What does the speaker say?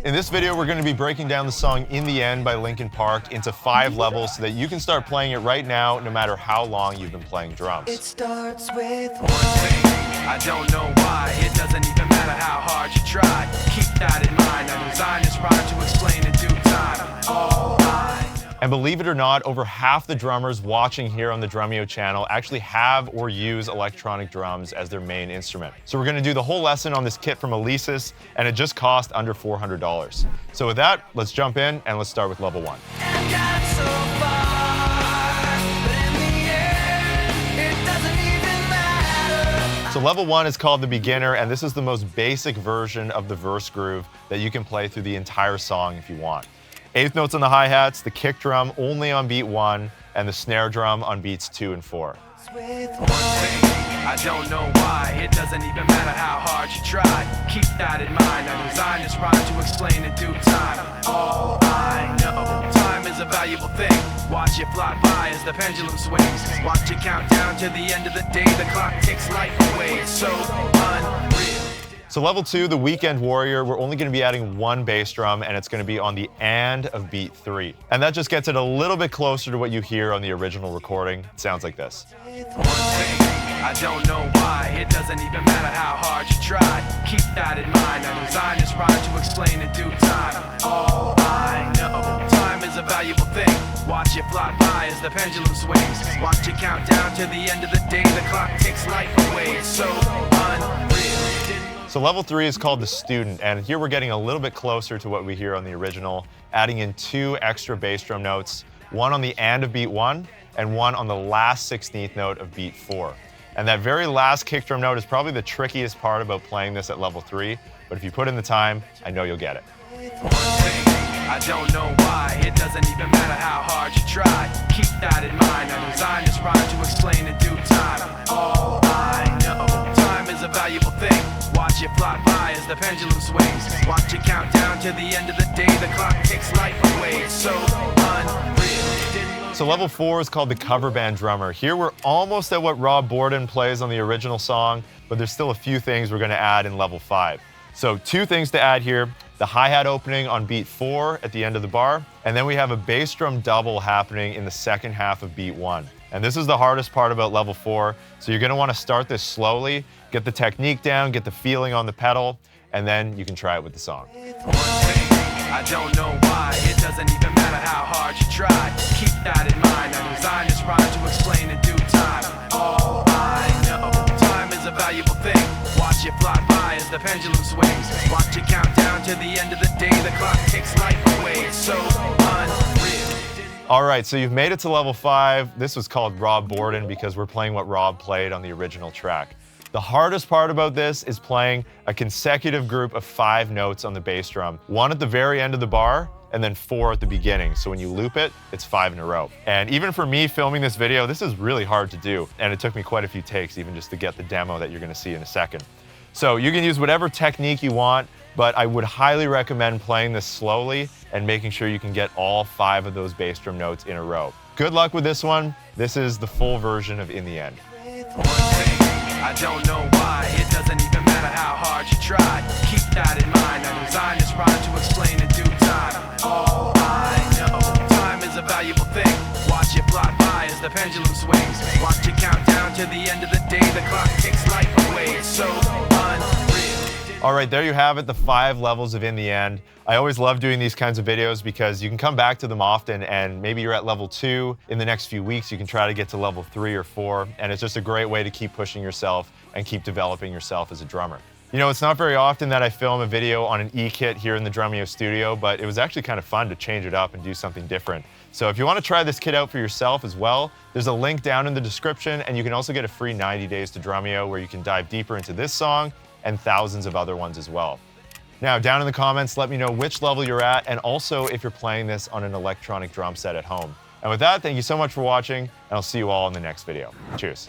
In this video, we're going to be breaking down the song In the End by Linkin Park into 5 levels so that you can start playing it right now, no matter how long you've been playing drums. It starts with one thing. I don't know why. It doesn't even matter how hard you try. Keep that in mind. I designed this rhyme to explain in due time. All I know. And believe it or not, over half the drummers watching here on the Drumeo channel actually have or use electronic drums as their main instrument. So we're going to do the whole lesson on this kit from Alesis, and it just cost under $400. So with that, let's jump in and let's start with level 1. So level 1 is called the beginner, and this is the most basic version of the verse groove that you can play through the entire song if you want. 8th notes on the hi-hats, the kick drum only on beat 1, and the snare drum on beats 2 and 4. I don't know why, it doesn't even matter how hard you try. Keep that in mind, I designed this rhyme to explain in due time. All I know, time is a valuable thing. Watch it fly by as the pendulum swings. Watch it count down to the end of the day. The clock takes life away, it's so unreal. So level 2, the Weekend Warrior, we're only going to be adding 1 bass drum, and it's going to be on the and of beat 3. And that just gets it a little bit closer to what you hear on the original recording. It sounds like this. I don't know why, it doesn't even matter how hard you try. Keep that in mind, I designed this rhyme to explain in due time. All I know, time is a valuable thing. Watch it fly by as the pendulum swings. Watch it count down to the end of the day. The clock takes life away, it's so unreal. So level 3 is called the Student, and here we're getting a little bit closer to what we hear on the original, adding in 2 extra bass drum notes, one on the and of beat 1, and one on the last 16th note of beat 4. And that very last kick drum note is probably the trickiest part about playing this at level 3, but if you put in the time, I know you'll get it. I don't know why, it doesn't even matter how hard you try. Keep that in mind, I designed this rhyme to explain in due time. All I know, time is a valuable thing. Watch it fly by as the pendulum swings. Watch it count down to the end of the day. The clock takes life away, it's so unreal. So level 4 is called the Cover Band Drummer. Here we're almost at what Rob Bourdon plays on the original song, but there's still a few things we're going to add in level 5. So 2 things to add here, the hi-hat opening on beat 4 at the end of the bar, and then we have a bass drum double happening in the second half of beat 1. And this is the hardest part about level 4, so you're going to want to start this slowly, get the technique down, get the feeling on the pedal, and then you can try it with the song. I don't know why, it doesn't even matter how hard you try. Keep that in mind, I designed this rhyme to explain in due time. All I know, time is a valuable thing. Watch it fly by as the pendulum swings. Watch it count down to the end of the day. The clock takes life away, it's so unreal. All right, so you've made it to level 5. This was called Rob Bourdon because we're playing what Rob played on the original track. The hardest part about this is playing a consecutive group of 5 notes on the bass drum, 1 at the very end of the bar, and then 4 at the beginning. So when you loop it, it's 5 in a row. And even for me filming this video, this is really hard to do. And it took me quite a few takes even just to get the demo that you're gonna see in a second. So you can use whatever technique you want, but I would highly recommend playing this slowly and making sure you can get all 5 of those bass drum notes in a row. Good luck with this one. This is the full version of In the End. I don't know why, it doesn't even matter how hard you try. Keep that in mind, I designed this rhyme to explain in due time. All I know, time is a valuable thing. Watch it fly by as the pendulum swings. Watch it count down to the end of the day. The clock takes life away, it's so unreal. All right, there you have it, the 5 levels of In the End. I always love doing these kinds of videos because you can come back to them often, and maybe you're at level 2. In the next few weeks, you can try to get to level 3 or 4, and it's just a great way to keep pushing yourself and keep developing yourself as a drummer. You know, it's not very often that I film a video on an E-kit here in the Drumeo studio, but it was actually kind of fun to change it up and do something different. So if you want to try this kit out for yourself as well, there's a link down in the description, and you can also get a free 90 days to Drumeo where you can dive deeper into this song and thousands of other ones as well. Now, down in the comments, let me know which level you're at, and also if you're playing this on an electronic drum set at home. And with that, thank you so much for watching, and I'll see you all in the next video. Cheers.